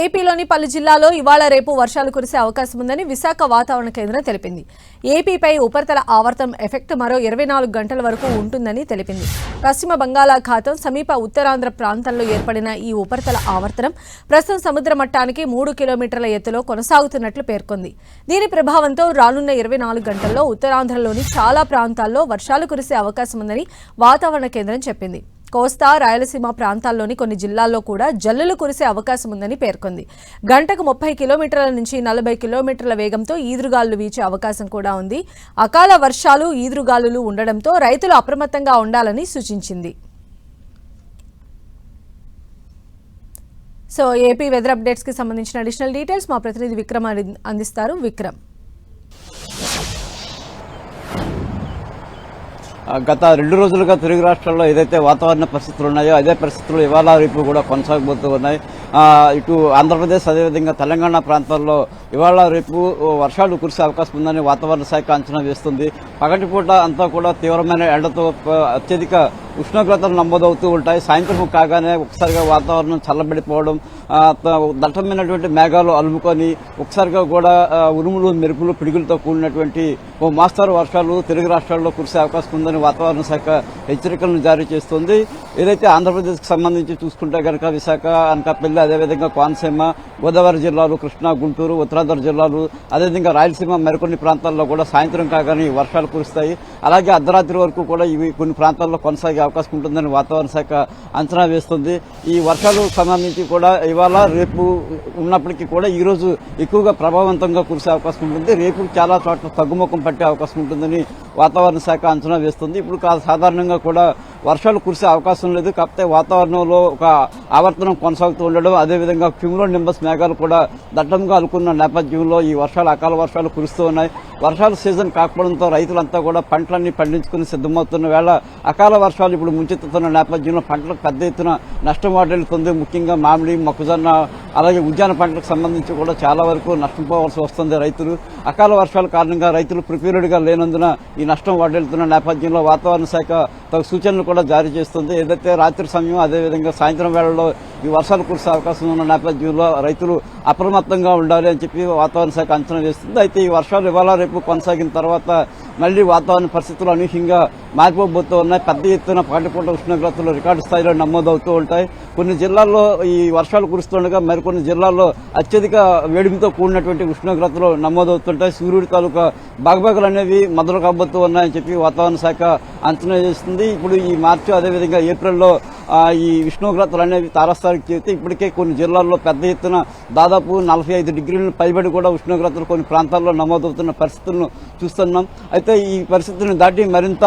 ఏపీలోని పలు జిల్లాల్లో ఇవాళ రేపు వర్షాలు కురిసే అవకాశం ఉందని విశాఖ వాతావరణ కేంద్రం తెలిపింది. ఏపీపై ఉపరితల ఆవర్తనం ఎఫెక్ట్ మరో 24 గంటల వరకు ఉంటుందని తెలిపింది. పశ్చిమ బంగాళాఖాతం సమీప ఉత్తరాంధ్ర ప్రాంతంలో ఏర్పడిన ఈ ఉపరితల ఆవర్తనం ప్రస్తుతం సముద్ర మట్టానికి 3 కిలోమీటర్ల ఎత్తులో కొనసాగుతున్నట్లు పేర్కొంది. దీని ప్రభావంతో రానున్న 24 గంటల్లో ఉత్తరాంధ్రలోని చాలా ప్రాంతాల్లో వర్షాలు కురిసే అవకాశం ఉందని వాతావరణ కేంద్రం చెప్పింది. కోస్తా, రాయలసీమ ప్రాంతాల్లోని కొన్ని జిల్లాల్లో కూడా జల్లులు కురిసే అవకాశం ఉందని పేర్కొంది. గంటకు 30 కిలోమీటర్ల నుంచి 40 కిలోమీటర్ల వేగంతో ఈదురుగాలులు వీచే అవకాశం కూడా ఉంది. అకాల వర్షాలు, ఈదురుగాలులు ఉండడంతో రైతులు అప్రమత్తంగా ఉండాలని సూచించింది. సో ఏపీ వెదర్ అప్డేట్స్ కి సంబంధించిన అడిషనల్ డీటెయిల్స్ మా ప్రతినిధి విక్రమ్ అందిస్తారు. విక్రమ్, గత 2 రోజులుగా తెలుగు రాష్ట్రాల్లో ఏదైతే వాతావరణ పరిస్థితులు ఉన్నాయో అదే పరిస్థితులు ఇవాళ రేపు కూడా కొనసాగబోతూ ఉన్నాయి. ఇటు ఆంధ్రప్రదేశ్ అదేవిధంగా తెలంగాణ ప్రాంతాల్లో ఇవాళ రేపు వర్షాలు కురిసే అవకాశం ఉందని వాతావరణ శాఖ అంచనా వేస్తుంది. పగటిపూట అంతా కూడా తీవ్రమైన ఎండతో అత్యధిక ఉష్ణోగ్రతలు నమోదవుతూ ఉంటాయి. సాయంత్రం కాగానే ఒకసారిగా వాతావరణం చల్లబడిపోవడం, దట్టమైనటువంటి మేఘాలు అలుముకొని ఒకసారిగా కూడా ఉరుములు, మెరుపులు, పిడుగులతో కూడినటువంటి ఓ మోస్తరు వర్షాలు తెలుగు రాష్ట్రాల్లో కురిసే అవకాశం ఉందని వాతావరణ శాఖ హెచ్చరికలను జారీ చేస్తోంది. ఏదైతే ఆంధ్రప్రదేశ్కి సంబంధించి చూసుకుంటే కనుక విశాఖ, అనకాపల్లి, అదేవిధంగా కోనసీమ, గోదావరి జిల్లాలు, కృష్ణా, గుంటూరు, ఉత్తరాంధ్ర జిల్లాలు, అదేవిధంగా రాయలసీమ మరికొన్ని ప్రాంతాల్లో కూడా సాయంత్రం కాగానే వర్షాలు కురుస్తాయి. అలాగే అర్ధరాత్రి వరకు కూడా ఇవి కొన్ని ప్రాంతాల్లో కొనసాగే అవకాశం ఉంటుందని వాతావరణ శాఖ అంచనా వేస్తుంది. ఈ వర్షాలు సంబంధించి కూడా ఇవాళ రేపు ఉన్నప్పటికీ కూడా ఈ రోజు ఎక్కువగా ప్రభావవంతంగా కురిసే అవకాశం ఉంటుంది. రేపు చాలా చోట్ల తగ్గుముఖం పట్టే అవకాశం ఉంటుందని వాతావరణ శాఖ అంచనా వేస్తుంది. ఇప్పుడు సాధారణంగా కూడా వర్షాలు కురిసే అవకాశం లేదు. కాకపోతే వాతావరణంలో ఒక ఆవర్తనం కొనసాగుతూ ఉండడం, అదేవిధంగా క్యూములో నింబస్ మేఘాలు కూడా దట్టంగా అలుకున్న నేపథ్యంలో ఈ వర్షాలు, అకాల వర్షాలు కురుస్తూ ఉన్నాయి. వర్షాల సీజన్ కాకపోవడంతో రైతులంతా కూడా పంటలన్నీ పండించుకుని సిద్దమవుతున్న వేళ అకాల వర్షాలు ఇప్పుడు ముంచెత్తుతున్న నేపథ్యంలో పంటలకు పెద్ద ఎత్తున నష్టం వాటిల్లుతుంది. ముఖ్యంగా మామిడి, మొక్కజొన్న, అలాగే ఉద్యాన పంటలకు సంబంధించి కూడా చాలా వరకు నష్టపోవాల్సి వస్తుంది రైతులు. అకాల వర్షాల కారణంగా రైతులు ప్రిపేర్డ్గా లేనందున ఈ నష్టం వాటిల్లుతున్న నేపథ్యంలో వాతావరణ శాఖ తగు సూచనలు కూడా జారీ చేస్తుంది. ఏదైతే రాత్రి సమయం, అదేవిధంగా సాయంత్రం వేళల్లో ఈ వర్షాలు కురిసే అవకాశం ఉన్న నేపథ్యంలో రైతులు అప్రమత్తంగా ఉండాలి అని చెప్పి వాతావరణ శాఖ అంచనా వేస్తుంది. అయితే ఈ వర్షాలు ఇవాళ రేపు కొనసాగిన తర్వాత మళ్లీ వాతావరణ పరిస్థితులు అనూహ్యంగా మారిపోబోతూ ఉన్నాయి. పెద్ద ఎత్తున పగటిపూట ఉష్ణోగ్రతలు రికార్డు స్థాయిలో నమోదవుతూ ఉంటాయి. కొన్ని జిల్లాల్లో ఈ వర్షాలు కురుస్తుండగా మరికొన్ని జిల్లాల్లో అత్యధిక వేడిమితో కూడినటువంటి ఉష్ణోగ్రతలు నమోదవుతుంటాయి. సూర్యుడి తాలూకా బాగబాగలు అనేవి మొదలు కాబోతూ ఉన్నాయని చెప్పి వాతావరణ శాఖ అంచనా చేస్తుంది. ఇప్పుడు ఈ మార్చి, అదేవిధంగా ఏప్రిల్లో ఈ ఉష్ణోగ్రతలు అనేవి తారాస్థాయికి చేస్తే ఇప్పటికే కొన్ని జిల్లాల్లో పెద్ద ఎత్తున దాదాపు 45 డిగ్రీలను పైబడి కూడా ఉష్ణోగ్రతలు కొన్ని ప్రాంతాల్లో నమోదవుతున్న పరిస్థితులను చూస్తున్నాం. అయితే ఈ పరిస్థితులను దాటి మరింత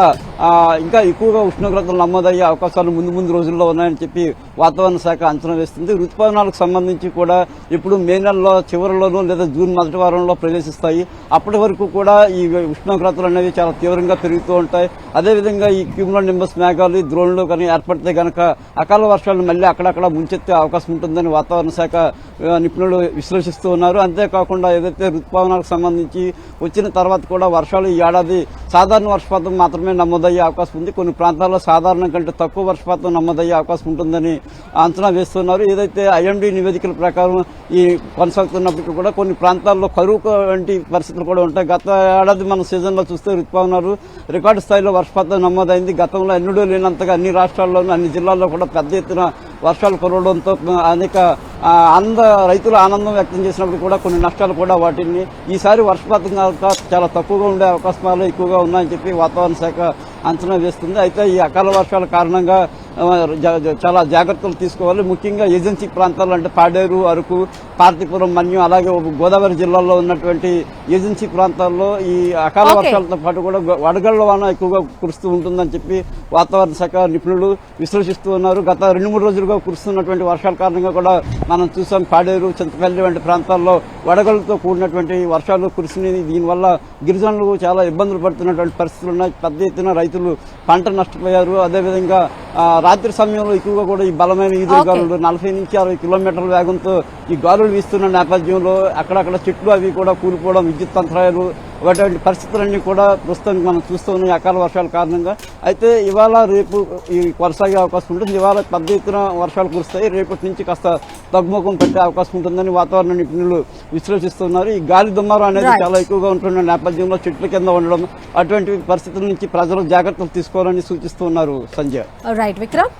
ఇంకా ఎక్కువగా ఉష్ణోగ్రతలు నమోదయ్యే అవకాశాలు ముందు రోజుల్లో ఉన్నాయని చెప్పి వాతావరణ శాఖ అంచనా వేస్తుంది. రుతుపవనాలకు సంబంధించి కూడా ఇప్పుడు మే నెలలో చివరిలోనూ లేదా జూన్ మొదటి వారంలో ప్రవేశిస్తాయి. అప్పటి వరకు కూడా ఈ ఉష్ణోగ్రతలు అనేవి చాలా తీవ్రంగా పెరుగుతూ ఉంటాయి. అదేవిధంగా ఈ క్యూములో నింబస్ మేఘాలు, ద్రోణులు కానీ ఏర్పడితే కనుక అకాల వర్షాలు మళ్లీ అక్కడక్కడ ముంచెత్తే అవకాశం ఉంటుందని వాతావరణ శాఖ నిపుణులు విశ్లేషిస్తూ ఉన్నారు. అంతేకాకుండా ఏదైతే రుతుపవనాలకు సంబంధించి వచ్చిన తర్వాత కూడా వర్షాలు ఈ ఏడాది సాధారణ వర్షపాతం మాత్రమే నమోదయ్యే అవకాశం ఉంది. కొన్ని ప్రాంతాల్లో సాధారణం కంటే తక్కువ వర్షపాతం నమోదయ్యే అవకాశం ఉంటుందని అంచనా వేస్తున్నారు. ఏదైతే ఐఎండీ నివేదికల ప్రకారం ఈ కొనసాగుతున్నప్పటికీ కూడా కొన్ని ప్రాంతాల్లో కరువు వంటి పరిస్థితులు కూడా ఉంటాయి. గత ఏడాది మన సీజన్లో చూస్తే రుతుపవనాలు రికార్డు స్థాయిలో వర్షపాతం నమోదైంది. గతంలో ఎన్నడూ లేనంతగా అన్ని రాష్ట్రాల్లోనూ అన్ని జిల్లాల్లో కూడా పెద్ద ఎత్తున వర్షాలు కురవడంతో అనేక రైతులు ఆనందం వ్యక్తం చేసినప్పుడు కూడా కొన్ని నష్టాలు కూడా వాటిని ఈసారి వర్షపాతం చాలా తక్కువగా ఉండే అవకాశాలు ఎక్కువగా ఉన్నాయని చెప్పి వాతావరణ శాఖ అంచనా వేస్తుంది. అయితే ఈ అకాల వర్షాల కారణంగా చాలా జాగ్రత్తలు తీసుకోవాలి. ముఖ్యంగా ఏజెన్సీ ప్రాంతాలు అంటే పాడేరు, అరకు, పార్తీపురం, మన్యం, అలాగే గోదావరి జిల్లాల్లో ఉన్నటువంటి ఏజెన్సీ ప్రాంతాల్లో ఈ అకాల వర్షాలతో పాటు కూడా వడగళ్ల వాన ఎక్కువగా కురుస్తూ ఉంటుందని చెప్పి వాతావరణ శాఖ నిపుణులు విశ్లేషిస్తూ ఉన్నారు. గత 2-3 రోజులుగా కురుస్తున్నటువంటి వర్షాల కారణంగా కూడా మనం చూసాం. పాడేరు, చింతపల్లి వంటి ప్రాంతాల్లో వడగళ్లతో కూడినటువంటి వర్షాలు కురిసినాయి. దీనివల్ల గిరిజనులు చాలా ఇబ్బందులు పడుతున్నటువంటి పరిస్థితులు ఉన్నాయి. పెద్ద ఎత్తున రైతులు పంట నష్టపోయారు. అదేవిధంగా రాత్రి సమయంలో ఎక్కువగా కూడా ఈ బలమైన ఈదురుగాలులు 40 నుంచి 60 కిలోమీటర్ల వేగంతో ఈ గాలులు వీస్తున్న నేపథ్యంలో అక్కడక్కడ చెట్లు అవి కూడా కూలిపోవడం, విద్యుత్ అంతరాయాలు అటువంటి పరిస్థితులన్నీ కూడా ప్రస్తుతం మనం చూస్తూ ఉన్నాం అకాల వర్షాల కారణంగా. అయితే ఇవాళ రేపు ఈ కొనసాగే అవకాశం ఉంటుంది. ఇవాళ పెద్ద ఎత్తున వర్షాలు కురుస్తాయి, రేపటి నుంచి కాస్త తగ్గుముఖం పెట్టే అవకాశం ఉంటుందని వాతావరణ నిపుణులు విశ్లేషిస్తున్నారు. ఈ గాలి దుమారం అనేది చాలా ఎక్కువగా ఉంటున్న నేపథ్యంలో చెట్ల కింద ఉండడం, అటువంటి పరిస్థితుల నుంచి ప్రజలు జాగ్రత్తలు తీసుకోవాలని సూచిస్తున్నారు. సంజయ్. రైట్ విక్రమ్.